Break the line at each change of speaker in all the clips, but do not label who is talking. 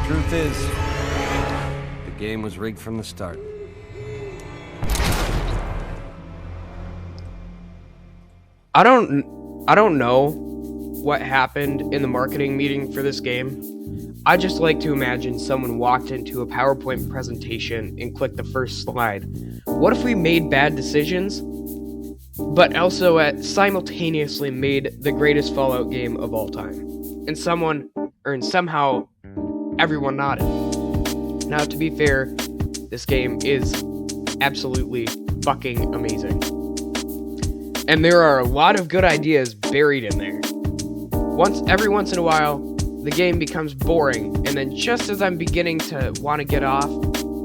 Truth is, the game was rigged from the start.
I don't know what happened in the marketing meeting for this game. I just like to imagine someone walked into a PowerPoint presentation and clicked the first slide. What if we made bad decisions, but also simultaneously made the greatest Fallout game of all time? And somehow everyone nodded. Now, to be fair, this game is absolutely fucking amazing. And there are a lot of good ideas buried in there. Every once in a while, the game becomes boring, and then just as I'm beginning to want to get off,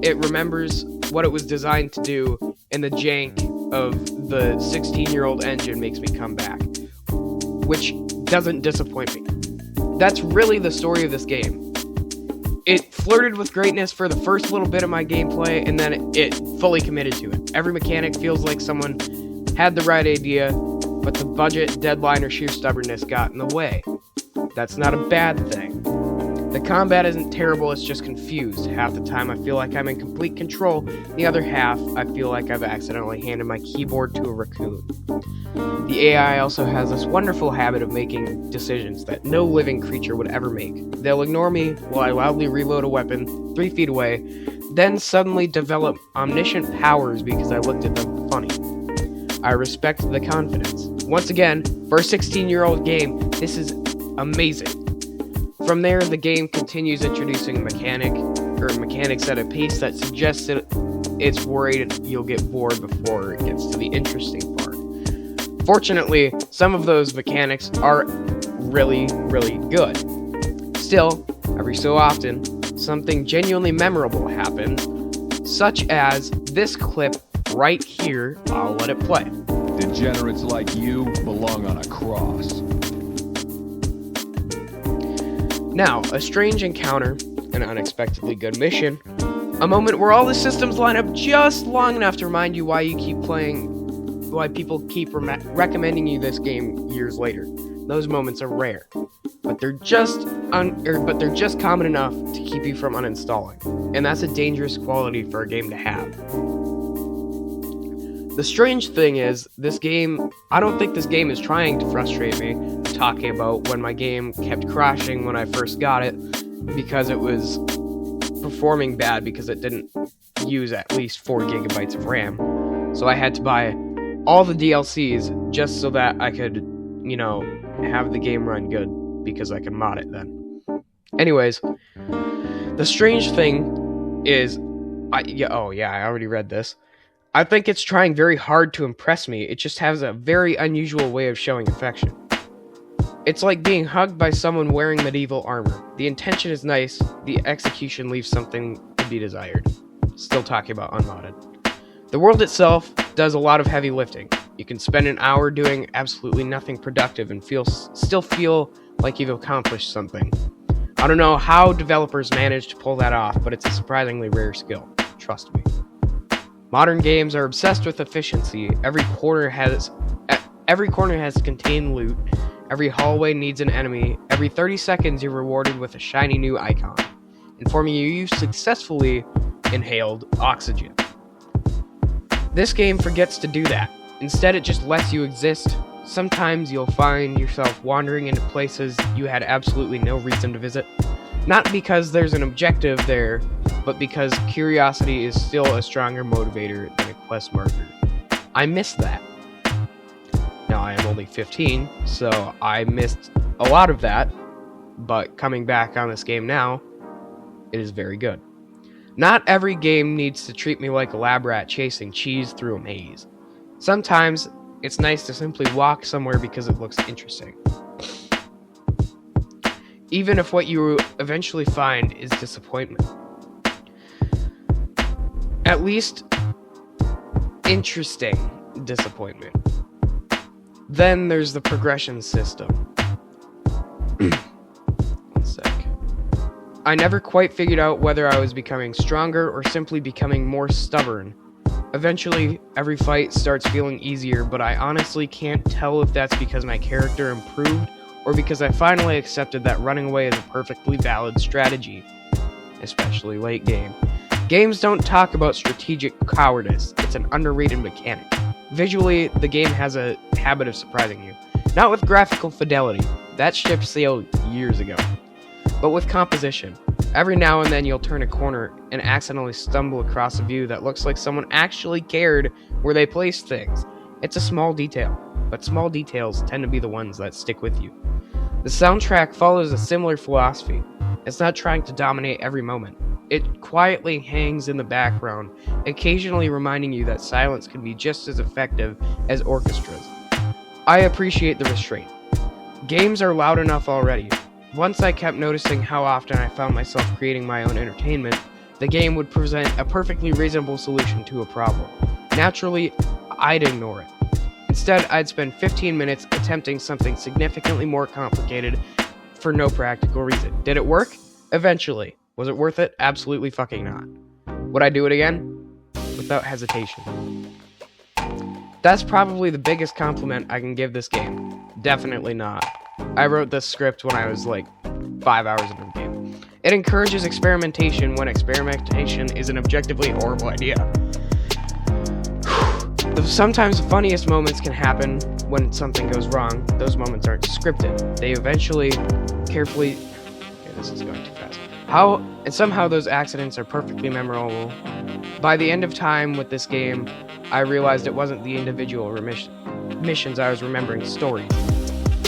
it remembers what it was designed to do, and the jank of the 16-year-old engine makes me come back, which doesn't disappoint me. That's really the story of this game. It flirted with greatness for the first little bit of my gameplay, and then it fully committed to it. Every mechanic feels like someone had the right idea, but the budget, deadline, or sheer stubbornness got in the way. That's not a bad thing. The combat isn't terrible, it's just confused. Half the time I feel like I'm in complete control, the other half I feel like I've accidentally handed my keyboard to a raccoon. The AI also has this wonderful habit of making decisions that no living creature would ever make. They'll ignore me while I loudly reload a weapon 3 feet away, then suddenly develop omniscient powers because I looked at them funny. I respect the confidence. Once again, for a 16-year-old game, this is amazing. From there, the game continues introducing mechanics at a pace that suggests that it's worried you'll get bored before it gets to the interesting part. Fortunately, some of those mechanics are really, really good. Still, every so often, something genuinely memorable happens, such as this clip right here. I'll let it play.
Degenerates like you belong on a cross.
Now, a strange encounter, an unexpectedly good mission, a moment where all the systems line up just long enough to remind you why people keep recommending you this game years later. Those moments are rare, but they're just common enough to keep you from uninstalling, and that's a dangerous quality for a game to have. The strange thing is, I don't think this game is trying to frustrate me, talking about when my game kept crashing when I first got it, because it was performing bad because it didn't use at least 4 gigabytes of RAM. So I had to buy all the DLCs just so that I could, have the game run good, because I could mod it then. Anyways, the strange thing is, I already read this. I think it's trying very hard to impress me. It just has a very unusual way of showing affection. It's like being hugged by someone wearing medieval armor. The intention is nice, the execution leaves something to be desired. Still talking about unmodded. The world itself does a lot of heavy lifting. You can spend an hour doing absolutely nothing productive and still feel like you've accomplished something. I don't know how developers manage to pull that off, but it's a surprisingly rare skill. Trust me. Modern games are obsessed with efficiency. Every corner has contained loot. Every hallway needs an enemy. Every 30 seconds you're rewarded with a shiny new icon, informing you successfully inhaled oxygen. This game forgets to do that. Instead, it just lets you exist. Sometimes you'll find yourself wandering into places you had absolutely no reason to visit. Not because there's an objective there, but because curiosity is still a stronger motivator than a quest marker. I miss that. Now, I am only 15, so I missed a lot of that, but coming back on this game now, it is very good. Not every game needs to treat me like a lab rat chasing cheese through a maze. Sometimes, it's nice to simply walk somewhere because it looks interesting. Even if what you eventually find is disappointment. At least, interesting disappointment. Then there's the progression system. One sec. I never quite figured out whether I was becoming stronger or simply becoming more stubborn. Eventually, every fight starts feeling easier, but I honestly can't tell if that's because my character improved or because I finally accepted that running away is a perfectly valid strategy. especially late game. Games don't talk about strategic cowardice. It's an underrated mechanic. Visually, the game has a habit of surprising you. Not with graphical fidelity. That ship sailed years ago. But with composition. Every now and then you'll turn a corner and accidentally stumble across a view that looks like someone actually cared where they placed things. It's a small detail, but small details tend to be the ones that stick with you. The soundtrack follows a similar philosophy. It's not trying to dominate every moment. It quietly hangs in the background, occasionally reminding you that silence can be just as effective as orchestras. I appreciate the restraint. Games are loud enough already. Once I kept noticing how often I found myself creating my own entertainment, the game would present a perfectly reasonable solution to a problem. Naturally, I'd ignore it. Instead, I'd spend 15 minutes attempting something significantly more complicated for no practical reason. Did it work? Eventually. Was it worth it? Absolutely fucking not. Would I do it again? Without hesitation. That's probably the biggest compliment I can give this game. Definitely not. I wrote this script when I was like 5 hours into the game. It encourages experimentation when experimentation is an objectively horrible idea. Sometimes the funniest moments can happen when something goes wrong. Those moments aren't scripted. They eventually, carefully... Okay, this is going too fast. Somehow those accidents are perfectly memorable. By the end of time with this game, I realized it wasn't the individual missions I was remembering, stories.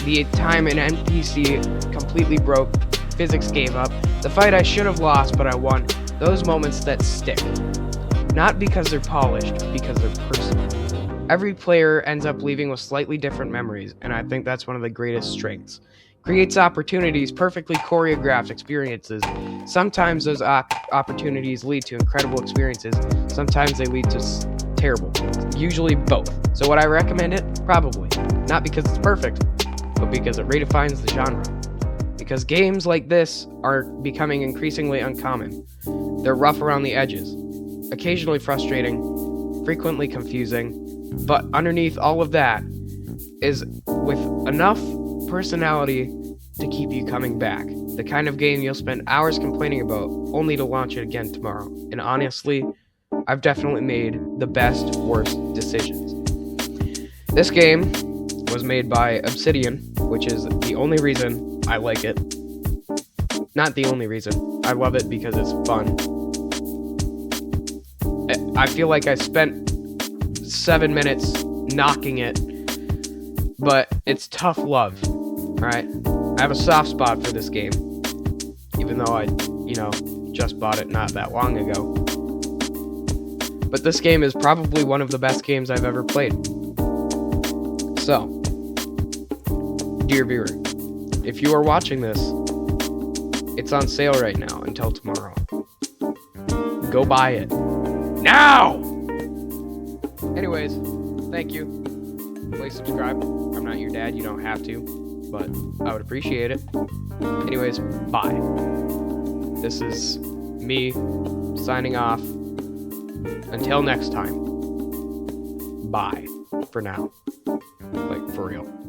The time an NPC completely broke, physics gave up, the fight I should have lost but I won, those moments that stick. Not because they're polished, because they're personal. Every player ends up leaving with slightly different memories, and I think that's one of the greatest strengths. Creates opportunities, perfectly choreographed experiences. Sometimes those opportunities lead to incredible experiences, sometimes they lead to terrible. Usually both. So would I recommend it? Probably. Not because it's perfect, but because it redefines the genre. Because games like this are becoming increasingly uncommon. They're rough around the edges, occasionally frustrating, frequently confusing, but underneath all of that is with enough personality to keep you coming back. The kind of game you'll spend hours complaining about, only to launch it again tomorrow. And honestly, I've definitely made the best, worst decisions. This game was made by Obsidian, which is the only reason I like it. Not the only reason. I love it because it's fun. I feel like I spent 7 minutes knocking it, but it's tough love, alright? I have a soft spot for this game, even though I, just bought it not that long ago. But this game is probably one of the best games I've ever played. So, dear viewer, if you are watching this, it's on sale right now until tomorrow. Go buy it. Now! Anyways, thank you. Please subscribe. I'm not your dad, you don't have to, but I would appreciate it. Anyways, bye. This is me signing off. Until next time. Bye. For now. Like, for real.